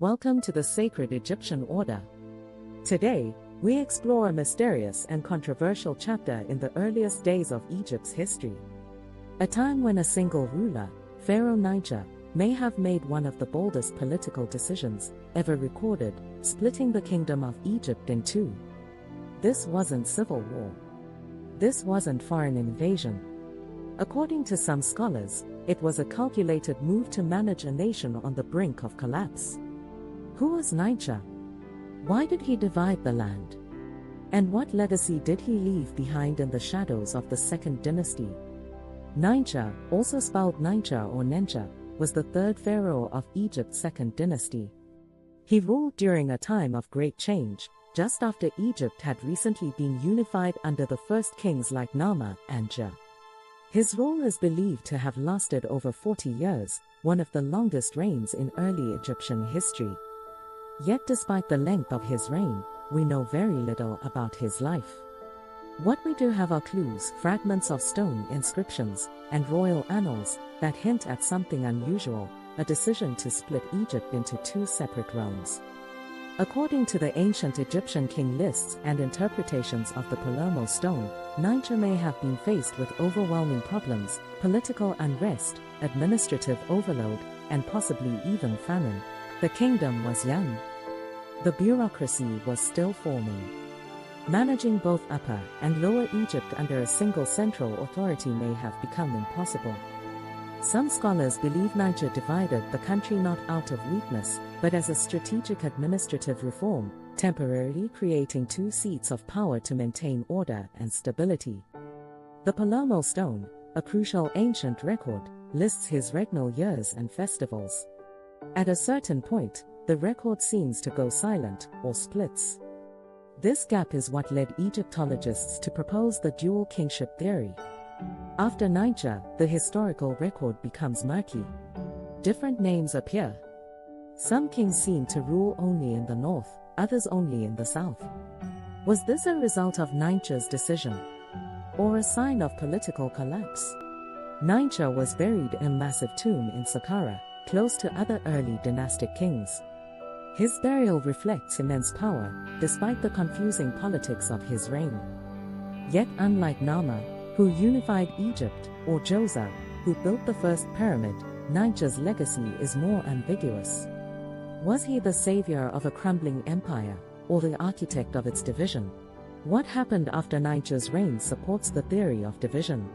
Welcome to the sacred Egyptian order. Today, we explore a mysterious and controversial chapter in the earliest days of Egypt's history. A time when a single ruler, Pharaoh Nynetjer, may have made one of the boldest political decisions ever recorded, splitting the kingdom of Egypt in two. This wasn't civil war. This wasn't foreign invasion. According to some scholars, it was a calculated move to manage a nation on the brink of collapse. Who was Nynetjer? Why did he divide the land? And what legacy did he leave behind in the shadows of the Second Dynasty? Nynetjer, also spelled Nynetjer or Nynetjer, was the third pharaoh of Egypt's Second Dynasty. He ruled during a time of great change, just after Egypt had recently been unified under the first kings like Nama and Dja. His rule is believed to have lasted over 40 years, one of the longest reigns in early Egyptian history. Yet despite the length of his reign, we know very little about his life. What we do have are clues, fragments of stone inscriptions, and royal annals that hint at something unusual, a decision to split Egypt into two separate realms. According to the ancient Egyptian king lists and interpretations of the Palermo Stone, Nynetjer may have been faced with overwhelming problems, political unrest, administrative overload, and possibly even famine. The kingdom was young. The bureaucracy was still forming. Managing both Upper and Lower Egypt under a single central authority may have become impossible. Some scholars believe Nynetjer divided the country not out of weakness, but as a strategic administrative reform, temporarily creating two seats of power to maintain order and stability. The Palermo Stone, a crucial ancient record, lists his regnal years and festivals. At a certain point, the record seems to go silent, or splits. This gap is what led Egyptologists to propose the dual kingship theory. After Nynetjer, the historical record becomes murky. Different names appear. Some kings seem to rule only in the north, others only in the south. Was this a result of Nynetjer's decision? Or a sign of political collapse? Nynetjer was buried in a massive tomb in Saqqara, close to other early dynastic kings. His burial reflects immense power, despite the confusing politics of his reign. Yet unlike Nama, who unified Egypt, or Djoser, who built the first pyramid, Nynetjer's legacy is more ambiguous. Was he the savior of a crumbling empire, or the architect of its division? What happened after Nynetjer's reign supports the theory of division.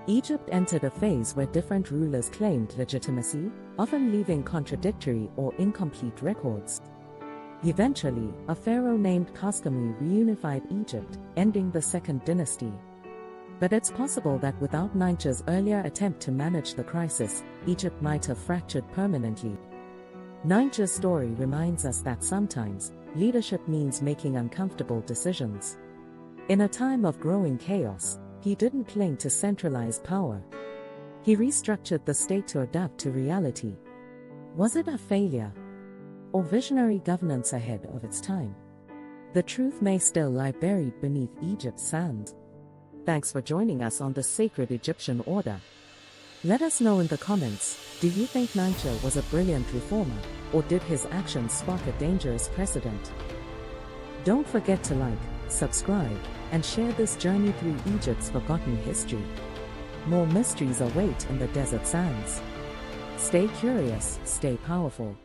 Egypt entered a phase where different rulers claimed legitimacy, often leaving contradictory or incomplete records. Eventually, a pharaoh named Khosrow reunified Egypt, ending the Second Dynasty. But it's possible that without Nynetjer's earlier attempt to manage the crisis, Egypt might have fractured permanently. Nynetjer's story reminds us that sometimes, leadership means making uncomfortable decisions. In a time of growing chaos, he didn't cling to centralized power. He restructured the state to adapt to reality. Was it a failure? Or visionary governance ahead of its time? The truth may still lie buried beneath Egypt's sands. Thanks for joining us on the sacred Egyptian order. Let us know in the comments, do you think Nynetjer was a brilliant reformer, or did his actions spark a dangerous precedent? Don't forget to like, subscribe, and share this journey through Egypt's forgotten history. More mysteries await in the desert sands. Stay curious, stay powerful.